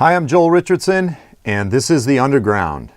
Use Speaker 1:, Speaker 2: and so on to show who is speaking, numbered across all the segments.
Speaker 1: Hi, I'm Joel Richardson, and this is The Underground.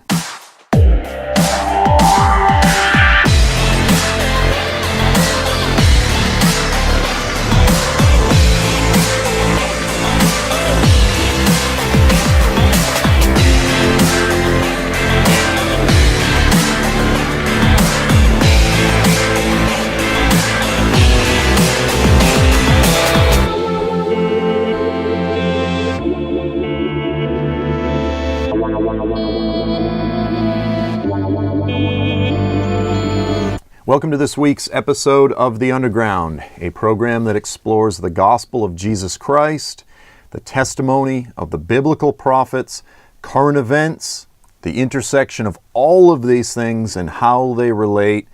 Speaker 1: Welcome to this week's episode of The Underground, a program that explores the gospel of Jesus Christ, the testimony of the biblical prophets, current events, the intersection of all of these things and how they relate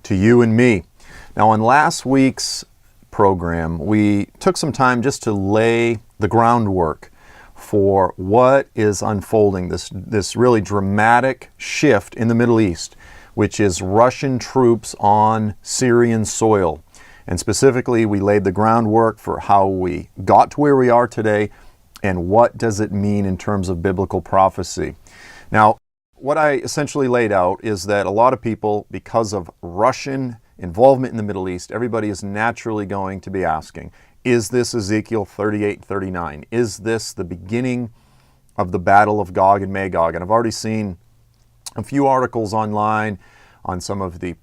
Speaker 1: to you and me. Now, in last week's program, we took some time just to lay the groundwork for what is unfolding, this really dramatic shift in the Middle East, which is Russian troops on Syrian soil. And specifically, we laid the groundwork for how we got to where we are today and what does it mean in terms of biblical prophecy. Now, what I essentially laid out is that a lot of people, because of Russian involvement in the Middle East, everybody is naturally going to be asking, is this Ezekiel 38-39? Is this the beginning of the battle of Gog and Magog? And I've already seen a few articles online on some of the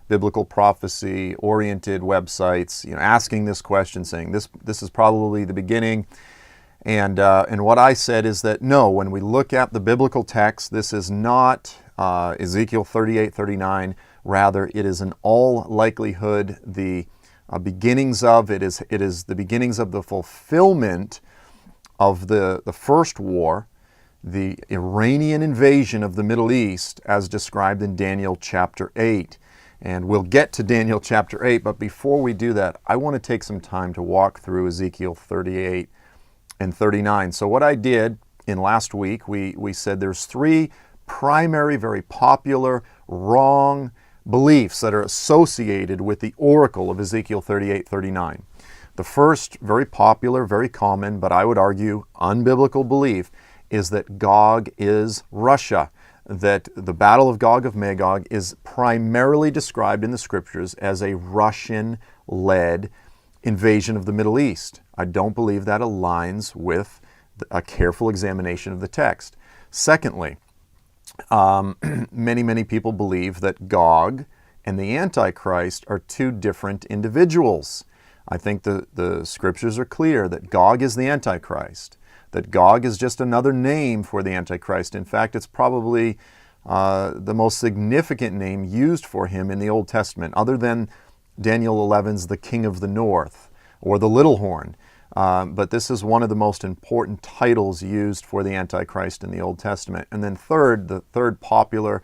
Speaker 1: biblical prophecy-oriented websites, asking this question, saying this is probably the beginning. And what I said is that no, when we look at the biblical text, this is not Ezekiel 38-39. Rather, it is in all likelihood the beginnings of it is the beginnings of the fulfillment of the first war, the Iranian invasion of the Middle East as described in Daniel chapter 8. And we'll get to Daniel chapter 8, but before we do that, I want to take some time to walk through Ezekiel 38 and 39. So what I did in last week, we said there's three primary, very popular, wrong beliefs that are associated with the oracle of Ezekiel 38-39. The first, very popular, very common, but I would argue unbiblical belief is that Gog is Russia, that the Battle of Gog of Magog is primarily described in the scriptures as a Russian-led invasion of the Middle East. I don't believe that aligns with a careful examination of the text. Secondly, many people believe that Gog and the Antichrist are two different individuals. I think the scriptures are clear that Gog is the Antichrist, that Gog is just another name for the Antichrist. In fact, it's probably the most significant name used for him in the Old Testament, other than Daniel 11's the King of the North or the Little Horn. But this is one of the most important titles used for the Antichrist in the Old Testament. And then the third popular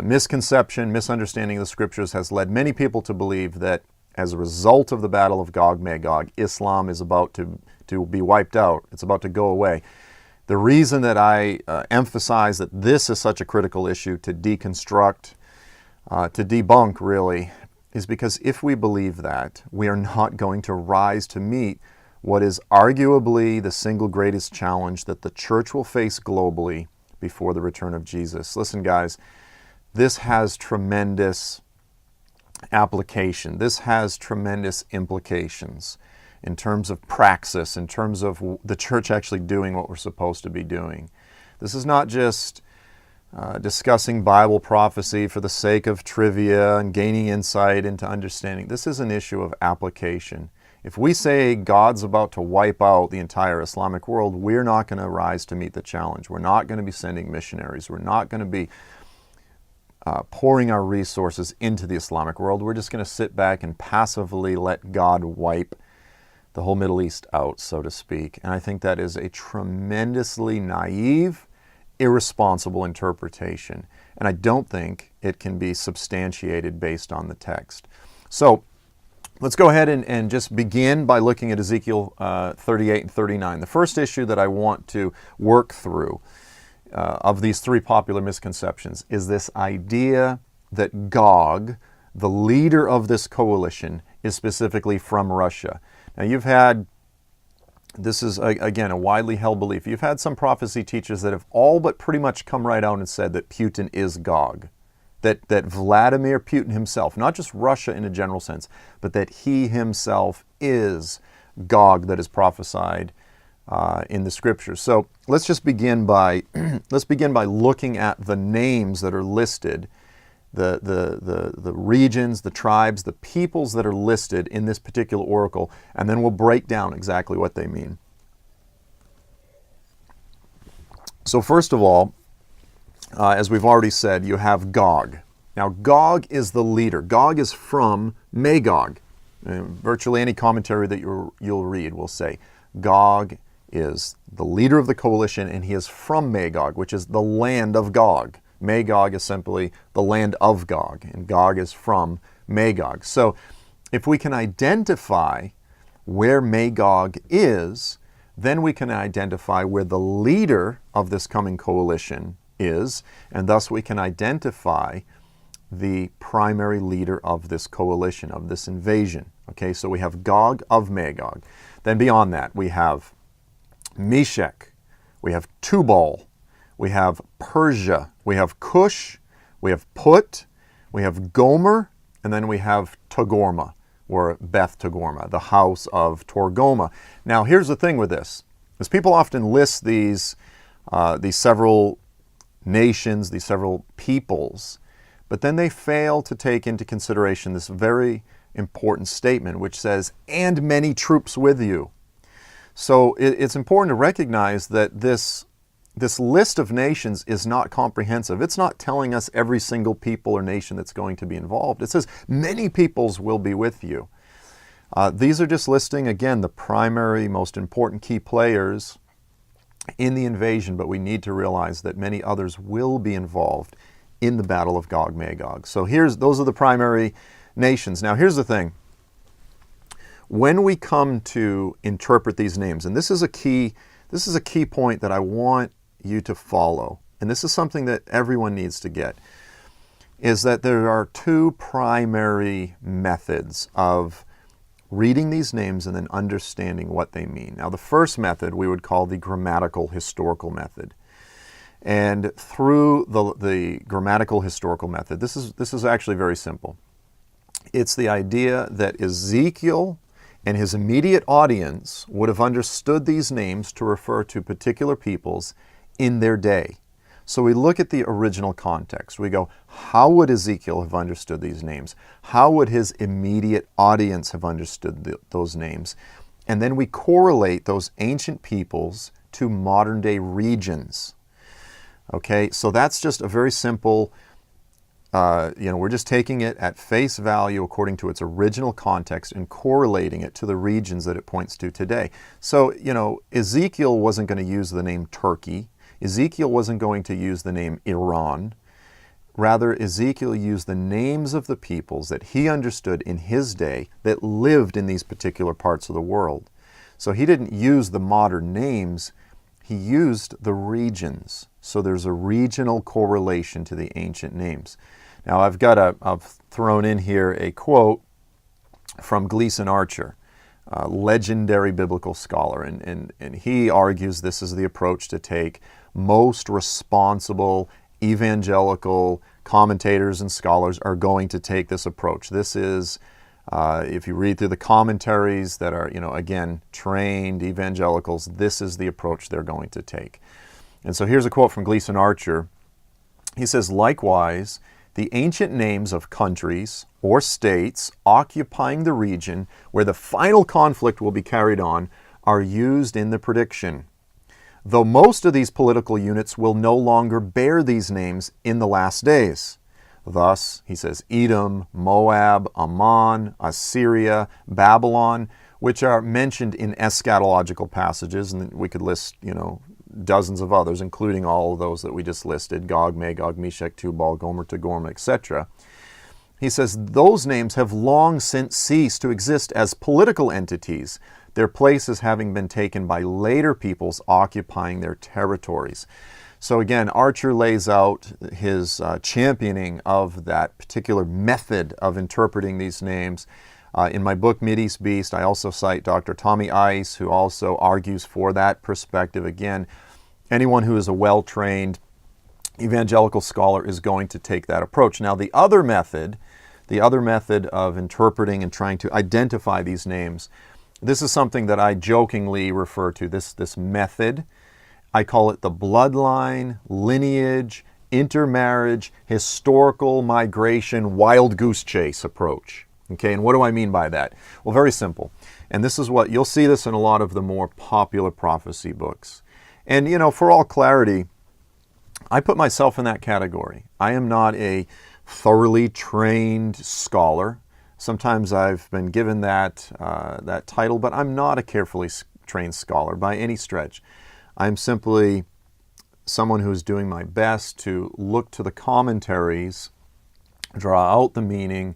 Speaker 1: misunderstanding of the scriptures has led many people to believe that as a result of the Battle of Gog-Magog, Islam is about to be wiped out. It's about to go away. The reason that I emphasize that this is such a critical issue to deconstruct, to debunk really, is because if we believe that, we are not going to rise to meet what is arguably the single greatest challenge that the church will face globally before the return of Jesus. Listen, guys, this has tremendous application. This has tremendous implications in terms of praxis, in terms of the church actually doing what we're supposed to be doing. This is not just discussing Bible prophecy for the sake of trivia and gaining insight into understanding. This is an issue of application. If we say God's about to wipe out the entire Islamic world, we're not going to rise to meet the challenge. We're not going to be sending missionaries. We're not going to be pouring our resources into the Islamic world. We're just going to sit back and passively let God wipe the whole Middle East out, so to speak. And I think that is a tremendously naive, irresponsible interpretation. And I don't think it can be substantiated based on the text. So let's go ahead and just begin by looking at Ezekiel 38 and 39. The first issue that I want to work through of these three popular misconceptions is this idea that Gog, the leader of this coalition, is specifically from Russia. Now, you've had This is, again, a widely held belief. You've had some prophecy teachers that have all but pretty much come right out and said that Putin is Gog. That Vladimir Putin himself, not just Russia in a general sense, but that he himself is Gog that is prophesied in the scriptures. So let's just begin by looking at the names that are listed, the regions, the tribes, the peoples that are listed in this particular oracle, and then we'll break down exactly what they mean. So first of all, as we've already said, you have Gog. Now Gog is the leader. Gog is from Magog. Virtually any commentary that you'll read will say Gog is the leader of the coalition, and he is from Magog, which is the land of Gog. Magog is simply the land of Gog, and Gog is from Magog. So if we can identify where Magog is, then we can identify where the leader of this coming coalition is, and thus we can identify the primary leader of this coalition, of this invasion. Okay, so we have Gog of Magog. Then beyond that, we have Meshech, we have Tubal, we have Persia, we have Cush, we have Put, we have Gomer, and then we have Togarmah, or Beth Togarmah, the house of Torgoma. Now here's the thing with this, is people often list these several nations, these several peoples, but then they fail to take into consideration this very important statement which says, and many troops with you. So it's important to recognize that this list of nations is not comprehensive. It's not telling us every single people or nation that's going to be involved. It says many peoples will be with you. These are just listing, again, the primary, most important key players in the invasion, but we need to realize that many others will be involved in the battle of Gog-Magog. So those are the primary nations. Now here's the thing. When we come to interpret these names, and this is a key point that I want you to follow, and this is something that everyone needs to get, is that there are two primary methods of reading these names and then understanding what they mean. Now the first method we would call the grammatical historical method. And through the grammatical historical method, this is actually very simple. It's the idea that Ezekiel and his immediate audience would have understood these names to refer to particular peoples in their day. So we look at the original context. We go, how would Ezekiel have understood these names? How would his immediate audience have understood those names? And then we correlate those ancient peoples to modern day regions. Okay, so that's just a very simple, we're just taking it at face value according to its original context and correlating it to the regions that it points to today. So, Ezekiel wasn't going to use the name Turkey. Ezekiel wasn't going to use the name Iran. Rather, Ezekiel used the names of the peoples that he understood in his day that lived in these particular parts of the world. So he didn't use the modern names, he used the regions. So there's a regional correlation to the ancient names. Now I've thrown in here a quote from Gleason Archer, a legendary biblical scholar, and he argues this is the approach to take. Most responsible evangelical commentators and scholars are going to take this approach. This is, if you read through the commentaries that are, again, trained evangelicals, this is the approach they're going to take. And so here's a quote from Gleason Archer. He says, likewise, the ancient names of countries or states occupying the region where the final conflict will be carried on are used in the prediction. Though most of these political units will no longer bear these names in the last days. Thus, he says, Edom, Moab, Ammon, Assyria, Babylon, which are mentioned in eschatological passages, and we could list, dozens of others, including all of those that we just listed, Gog, Magog, Meshech, Tubal, Gomer, Togarmah, etc. He says, those names have long since ceased to exist as political entities, their places having been taken by later peoples occupying their territories. So again, Archer lays out his championing of that particular method of interpreting these names. In my book, Mideast Beast, I also cite Dr. Tommy Ice, who also argues for that perspective. Again, anyone who is a well-trained evangelical scholar is going to take that approach. Now, the other method of interpreting and trying to identify these names, this is something that I jokingly refer to, this method. I call it the bloodline, lineage, intermarriage, historical migration, wild goose chase approach. Okay, and what do I mean by that? Well, very simple. And this is what, you'll see this in a lot of the more popular prophecy books. And, for all clarity, I put myself in that category. I am not a thoroughly trained scholar. Sometimes I've been given that title, but I'm not a carefully trained scholar by any stretch. I'm simply someone who's doing my best to look to the commentaries, draw out the meaning,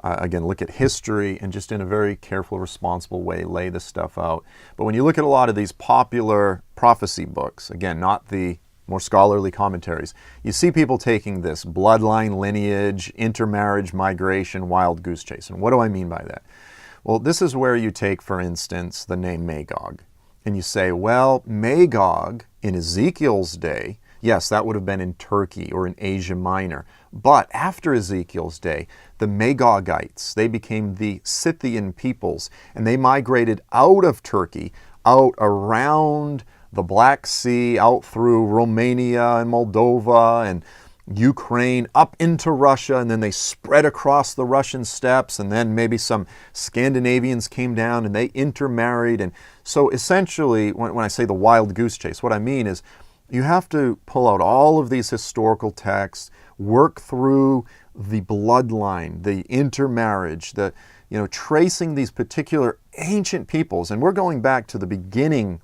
Speaker 1: again, look at history, and just in a very careful, responsible way, lay this stuff out. But when you look at a lot of these popular prophecy books, again, not the more scholarly commentaries, you see people taking this bloodline, lineage, intermarriage, migration, wild goose chase. And what do I mean by that? Well, this is where you take, for instance, the name Magog. And you say, well, Magog in Ezekiel's day, yes, that would have been in Turkey or in Asia Minor. But after Ezekiel's day, the Magogites, they became the Scythian peoples, and they migrated out of Turkey, out around the Black Sea, out through Romania and Moldova and Ukraine, up into Russia, and then they spread across the Russian steppes, and then maybe some Scandinavians came down and they intermarried. And so essentially, when I say the wild goose chase, what I mean is you have to pull out all of these historical texts, work through the bloodline, the intermarriage, tracing these particular ancient peoples. And we're going back to the beginning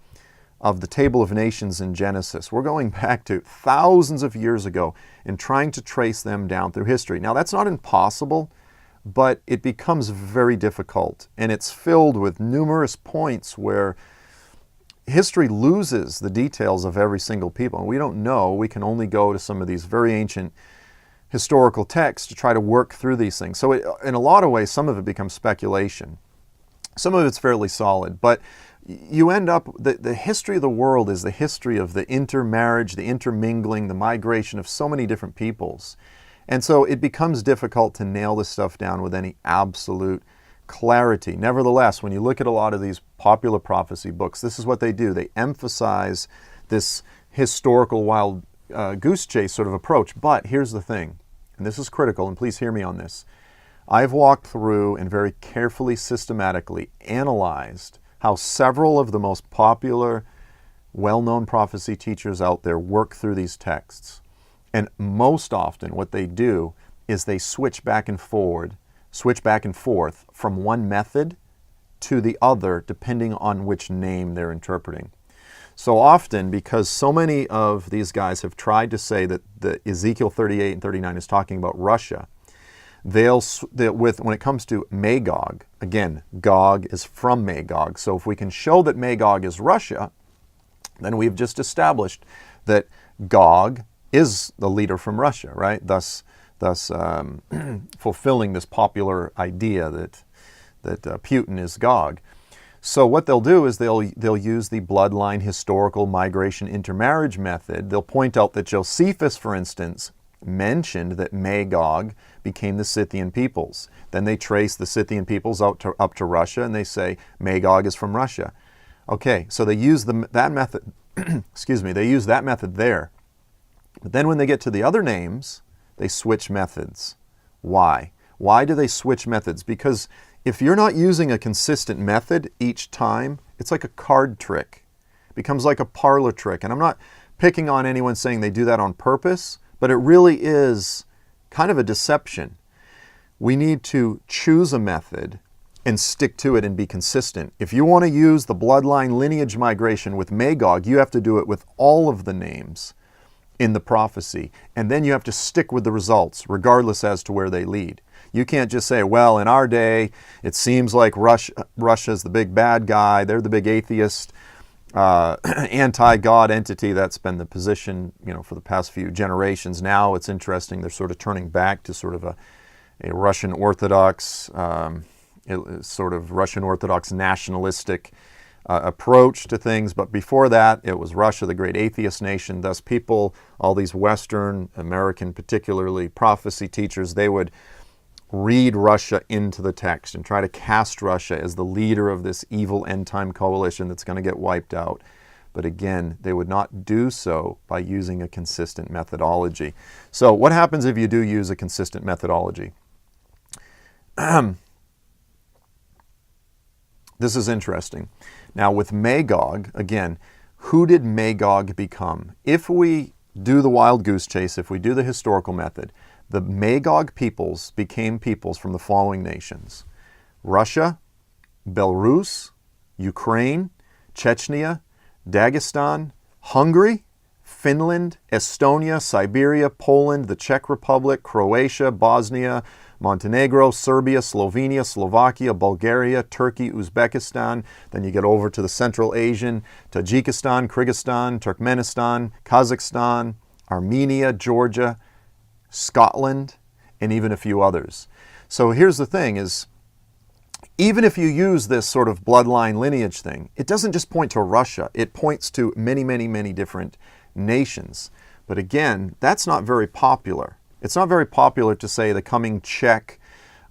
Speaker 1: of the Table of Nations in Genesis. We're going back to thousands of years ago and trying to trace them down through history. Now, that's not impossible, but it becomes very difficult. And it's filled with numerous points where history loses the details of every single people. And we don't know. We can only go to some of these very ancient historical texts to try to work through these things. So in a lot of ways, some of it becomes speculation. Some of it's fairly solid, but you end up, the history of the world is the history of the intermarriage, the intermingling, the migration of so many different peoples. And so it becomes difficult to nail this stuff down with any absolute clarity. Nevertheless, when you look at a lot of these popular prophecy books, this is what they do. They emphasize this historical wild goose chase sort of approach. But here's the thing, and this is critical, and please hear me on this. I've walked through and very carefully, systematically analyzed how several of the most popular, well-known prophecy teachers out there work through these texts. And most often what they do is they switch back and forth from one method to the other, depending on which name they're interpreting. So often, because so many of these guys have tried to say that the Ezekiel 38 and 39 is talking about Russia, when it comes to Magog, again, Gog is from Magog. So if we can show that Magog is Russia, then we've just established that Gog is the leader from Russia, right? Thus fulfilling this popular idea that Putin is Gog. So what they'll do is they'll use the bloodline historical migration intermarriage method. They'll point out that Josephus, for instance, mentioned that Magog became the Scythian peoples. Then they trace the Scythian peoples up to Russia, and they say Magog is from Russia. Okay, so they use that method. Excuse me. They use that method there. But then when they get to the other names, they switch methods. Why? Why do they switch methods? Because if you're not using a consistent method each time, it's like a card trick. It becomes like a parlor trick. And I'm not picking on anyone saying they do that on purpose, but it really is kind of a deception. We need to choose a method and stick to it and be consistent. If you want to use the bloodline lineage migration with Magog, you have to do it with all of the names in the prophecy. And then you have to stick with the results, regardless as to where they lead. You can't just say, well, in our day, it seems like Russia's the big bad guy. They're the big atheist, anti-God entity. That's been the position, for the past few generations. Now it's interesting. They're sort of turning back to sort of a Russian Orthodox, sort of Russian Orthodox nationalistic approach to things. But before that, it was Russia, the great atheist nation. Thus people, all these Western, American particularly, prophecy teachers, they would read Russia into the text and try to cast Russia as the leader of this evil end-time coalition that's going to get wiped out. But again, they would not do so by using a consistent methodology. So what happens if you do use a consistent methodology? This is interesting. Now with Magog, again, who did Magog become? If we do the wild goose chase, if we do the historical method, the Magog peoples became peoples from the following nations: Russia, Belarus, Ukraine, Chechnya, Dagestan, Hungary, Finland, Estonia, Siberia, Poland, the Czech Republic, Croatia, Bosnia, Montenegro, Serbia, Slovenia, Slovakia, Bulgaria, Turkey, Uzbekistan. Then you get over to the Central Asian, Tajikistan, Kyrgyzstan, Turkmenistan, Kazakhstan, Armenia, Georgia, Scotland, and even a few others. So here's the thing is, even if you use this sort of bloodline lineage thing, it doesn't just point to Russia. It points to many, many, many different nations. But again, that's not very popular. It's not very popular to say the coming Czech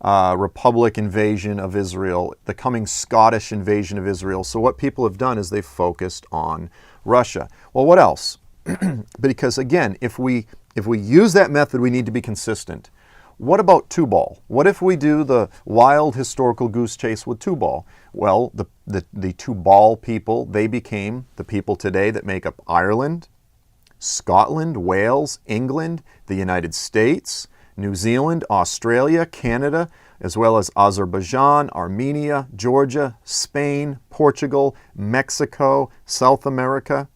Speaker 1: Republic invasion of Israel, the coming Scottish invasion of Israel. So what people have done is they've focused on Russia. Well, what else? Because again, if we use that method, we need to be consistent. What about Tubal? What if we do the wild historical goose chase with Tubal? Well, the Tubal people, they became the people today that make up Ireland, Scotland, Wales, England, the United States, New Zealand, Australia, Canada, as well as Azerbaijan, Armenia, Georgia, Spain, Portugal, Mexico, South America.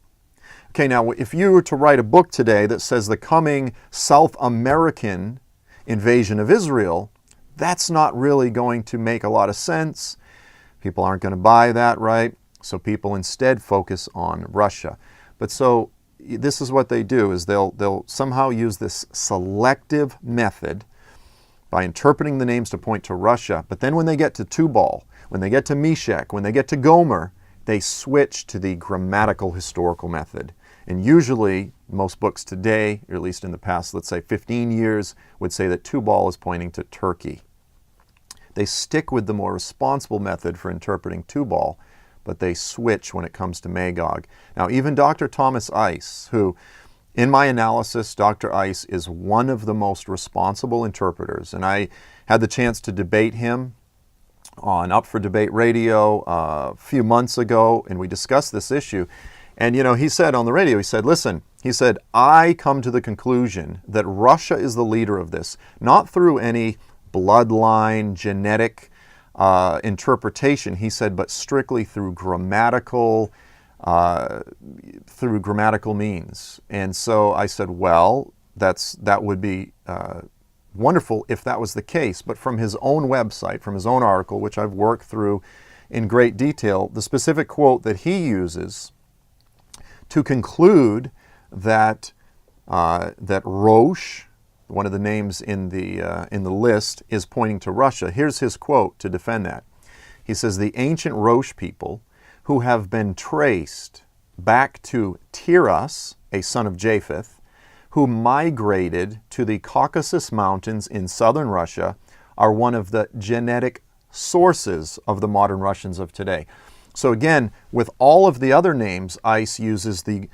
Speaker 1: Okay, now if you were to write a book today that says the coming South American invasion of Israel, that's not really going to make a lot of sense. People aren't going to buy that, right? So people instead focus on Russia. But so this is what they do, is they'll somehow use this selective method by interpreting the names to point to Russia. But then when they get to Tubal, when they get to Meshach, when they get to Gomer, they switch to the grammatical historical method. And usually, most books today, or at least in the past, let's say 15 years, would say that Tubal is pointing to Turkey. They stick with the more responsible method for interpreting Tubal, but they switch when it comes to Magog. Now, even Dr. Thomas Ice, who, in my analysis, Dr. Ice is one of the most responsible interpreters, and I had the chance to debate him on Up for Debate Radio a few months ago, and we discussed this issue. And, you know, he said on the radio, he said, listen, he said, I come to the conclusion that Russia is the leader of this, not through any bloodline, genetic interpretation, he said, but strictly through grammatical means. And so I said, well, that would be wonderful if that was the case. But from his own website, from his own article, which I've worked through in great detail, the specific quote that he uses to conclude that that Rosh, one of the names in the list, is pointing to Russia. Here's his quote to defend that. He says, the ancient Rosh people who have been traced back to Tiras, a son of Japheth, who migrated to the Caucasus Mountains in southern Russia, are one of the genetic sources of the modern Russians of today. So again, with all of the other names, Ice uses the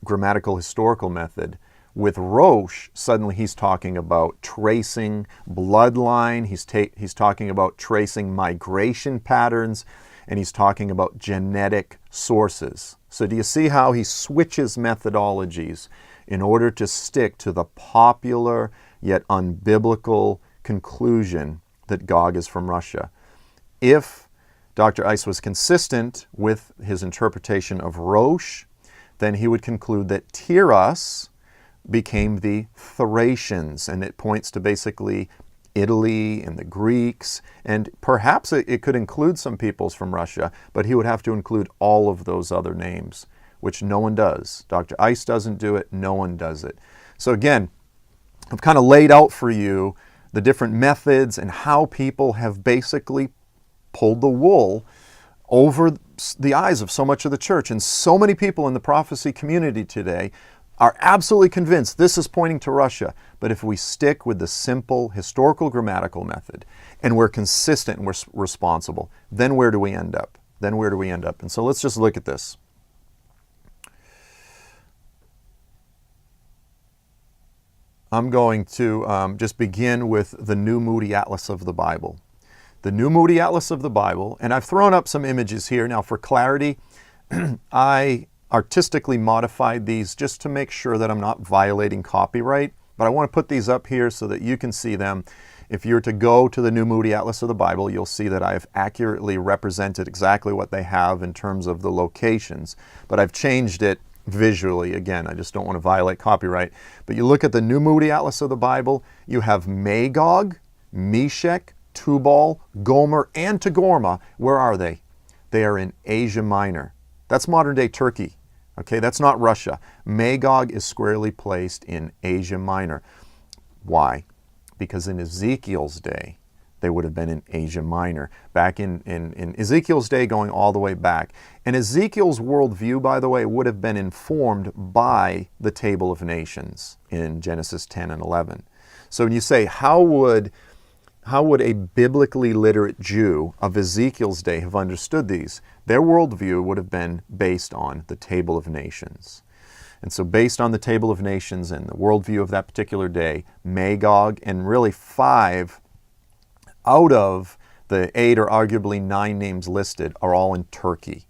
Speaker 1: grammatical historical method. With Rosh, suddenly he's talking about tracing bloodline, he's talking about tracing migration patterns, and he's talking about genetic sources. So do you see how he switches methodologies in order to stick to the popular yet unbiblical conclusion that Gog is from Russia? If Dr. Ice was consistent with his interpretation of Rosh, then he would conclude that Tiras became the Thracians, and it points to basically Italy and the Greeks, and perhaps it could include some peoples from Russia, but he would have to include all of those other names, which no one does. Dr. Ice doesn't do it, no one does it. So again, I've kind of laid out for you the different methods and how people have basically pulled the wool over the eyes of so much of the church. And so many people in the prophecy community today are absolutely convinced this is pointing to Russia. But if we stick with the simple historical grammatical method and we're consistent and we're responsible, then where do we end up? Then where do we end up? And so let's just look at this. I'm going to just begin with the New Moody Atlas of the Bible. The New Moody Atlas of the Bible, and I've thrown up some images here. Now for clarity, I artistically modified these just to make sure that I'm not violating copyright, but I want to put these up here so that you can see them. If you're to go to the New Moody Atlas of the Bible, you'll see that I've accurately represented exactly what they have in terms of the locations, but I've changed it visually. Again, I just don't want to violate copyright. But you look at the New Moody Atlas of the Bible, you have Magog, Meshech, Tubal, Gomer, and Togarmah. Where are they? They are in Asia Minor. That's modern-day Turkey. Okay, that's not Russia. Magog is squarely placed in Asia Minor. Why? Because in Ezekiel's day, they would have been in Asia Minor. Back in Ezekiel's day, going all the way back. And Ezekiel's worldview, by the way, would have been informed by the Table of Nations in Genesis 10 and 11. So when you say, how would a biblically literate Jew of Ezekiel's day have understood these? Their worldview would have been based on the Table of Nations. And so based on the Table of Nations and the worldview of that particular day, Magog, and really 5 out of the 8 or arguably 9 names listed are all in Turkey.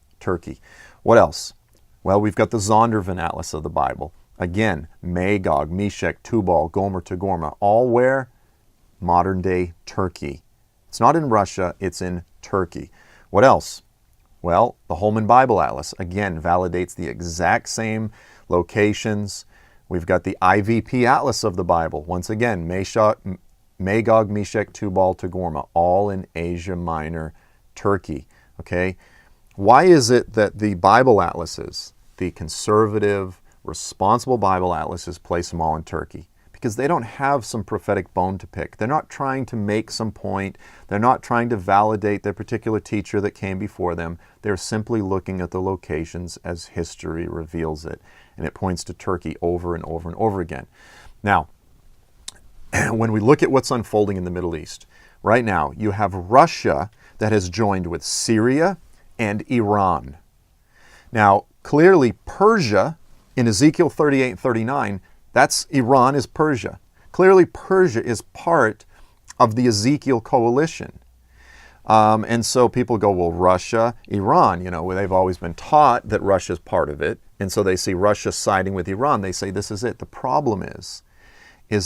Speaker 1: What else? Well, we've got the Zondervan Atlas of the Bible. Again, Magog, Meshech, Tubal, Gomer, Togarmah, all where? Modern day Turkey. It's not in Russia, it's in Turkey. What else? Well, the Holman Bible Atlas, again, validates the exact same locations. We've got the IVP Atlas of the Bible. Once again, Magog, Meshech, Tubal, Togarmah, all in Asia Minor, Turkey. Okay? Why is it that the Bible atlases, the conservative, responsible Bible atlases, place them all in Turkey? Because they don't have some prophetic bone to pick. They're not trying to make some point. They're not trying to validate their particular teacher that came before them. They're simply looking at the locations as history reveals it. And it points to Turkey over and over and over again. Now, when we look at what's unfolding in the Middle East, right now you have Russia that has joined with Syria and Iran. Now, clearly Persia, in Ezekiel 38 and 39, that's Iran is Persia. Clearly Persia is part of the Ezekiel coalition. And so people go, well, Russia, Iran, they've always been taught that Russia's part of it. And so they see Russia siding with Iran. They say this is it. The problem is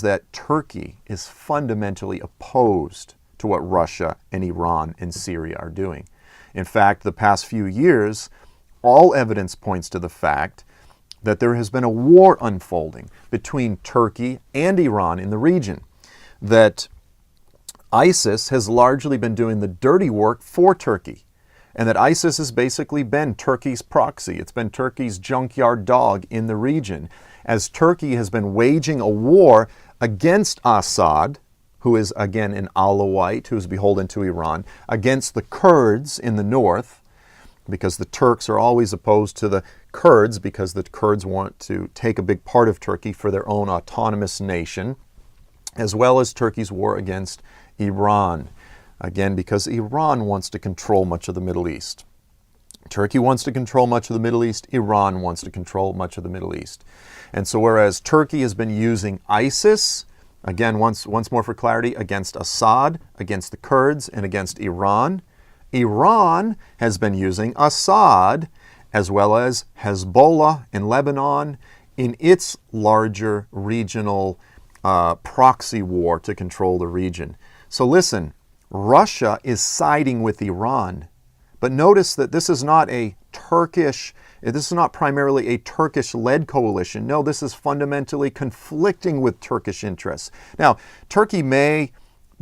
Speaker 1: that Turkey is fundamentally opposed to what Russia and Iran and Syria are doing. In fact, the past few years, all evidence points to the fact that there has been a war unfolding between Turkey and Iran in the region, that ISIS has largely been doing the dirty work for Turkey, and that ISIS has basically been Turkey's proxy. It's been Turkey's junkyard dog in the region, as Turkey has been waging a war against Assad, who is again an Alawite, who is beholden to Iran, against the Kurds in the north, because the Turks are always opposed to the Kurds because the Kurds want to take a big part of Turkey for their own autonomous nation, as well as Turkey's war against Iran. Again, because Iran wants to control much of the Middle East. Turkey wants to control much of the Middle East. Iran wants to control much of the Middle East. And so whereas Turkey has been using ISIS, again, once more for clarity, against Assad, against the Kurds, and against Iran, Iran has been using Assad as well as Hezbollah in Lebanon in its larger regional proxy war to control the region. So listen, Russia is siding with Iran. But notice that this is not primarily a Turkish-led coalition. No, this is fundamentally conflicting with Turkish interests. Now, Turkey may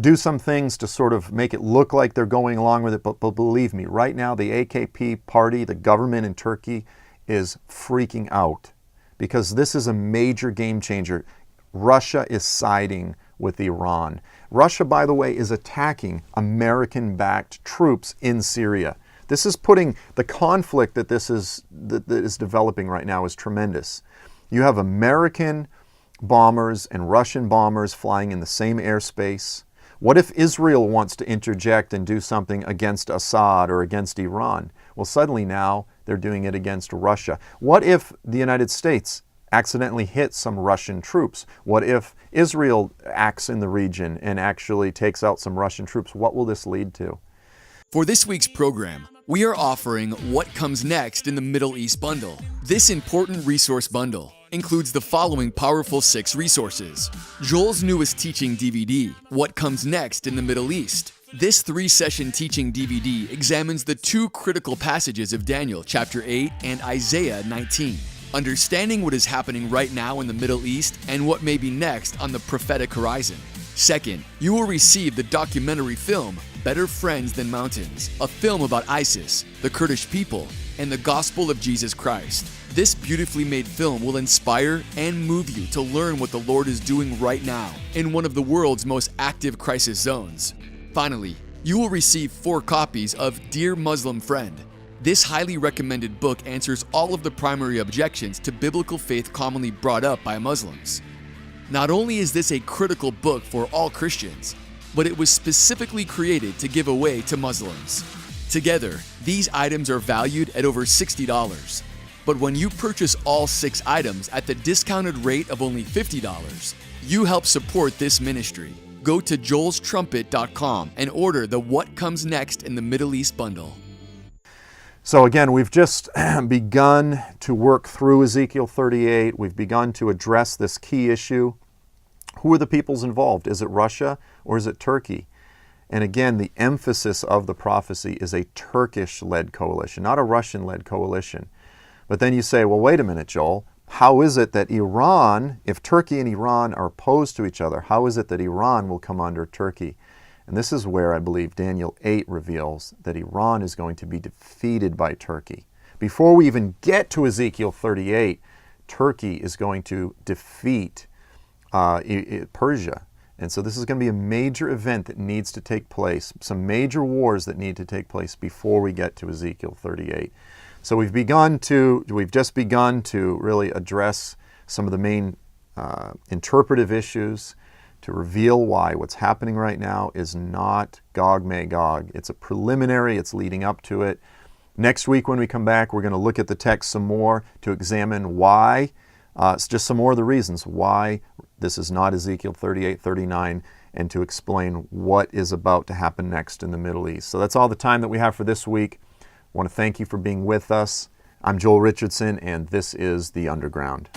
Speaker 1: do some things to sort of make it look like they're going along with it, but believe me, right now the AKP party, the government in Turkey, is freaking out because this is a major game changer. Russia is siding with Iran. Russia, by the way, is attacking American-backed troops in Syria. This is putting the conflict that is developing right now is tremendous. You have American bombers and Russian bombers flying in the same airspace. What if Israel wants to interject and do something against Assad or against Iran? Well, suddenly now they're doing it against Russia. What if the United States accidentally hits some Russian troops? What if Israel acts in the region and actually takes out some Russian troops? What will this lead to?
Speaker 2: For this week's program, we are offering What Comes Next in the Middle East Bundle. This important resource bundle includes the following powerful 6 resources. Joel's newest teaching DVD, What Comes Next in the Middle East. This 3-session teaching DVD examines the 2 critical passages of Daniel chapter 8 and Isaiah 19. Understanding what is happening right now in the Middle East and what may be next on the prophetic horizon. Second, you will receive the documentary film, Better Friends Than Mountains, a film about ISIS, the Kurdish people, and the gospel of Jesus Christ. This beautifully made film will inspire and move you to learn what the Lord is doing right now in one of the world's most active crisis zones. Finally, you will receive 4 copies of Dear Muslim Friend. This highly recommended book answers all of the primary objections to biblical faith commonly brought up by Muslims. Not only is this a critical book for all Christians, but it was specifically created to give away to Muslims. Together, these items are valued at over $60. But when you purchase all 6 items at the discounted rate of only $50, you help support this ministry. Go to joelstrumpet.com and order the What Comes Next in the Middle East bundle.
Speaker 1: So again, we've just begun to work through Ezekiel 38. We've begun to address this key issue. Who are the peoples involved? Is it Russia or is it Turkey? And again, the emphasis of the prophecy is a Turkish-led coalition, not a Russian-led coalition. But then you say, well, wait a minute, Joel. How is it that Iran, if Turkey and Iran are opposed to each other, how is it that Iran will come under Turkey? And this is where I believe Daniel 8 reveals that Iran is going to be defeated by Turkey. Before we even get to Ezekiel 38, Turkey is going to defeat Persia. And so this is going to be a major event that needs to take place, some major wars that need to take place before we get to Ezekiel 38. So we've just begun to really address some of the main interpretive issues, to reveal why what's happening right now is not Gog Magog. It's a preliminary, it's leading up to it. Next week when we come back, we're going to look at the text some more to examine why, it's just some more of the reasons why this is not Ezekiel 38, 39, and to explain what is about to happen next in the Middle East. So that's all the time that we have for this week. I want to thank you for being with us. I'm Joel Richardson, and this is The Underground.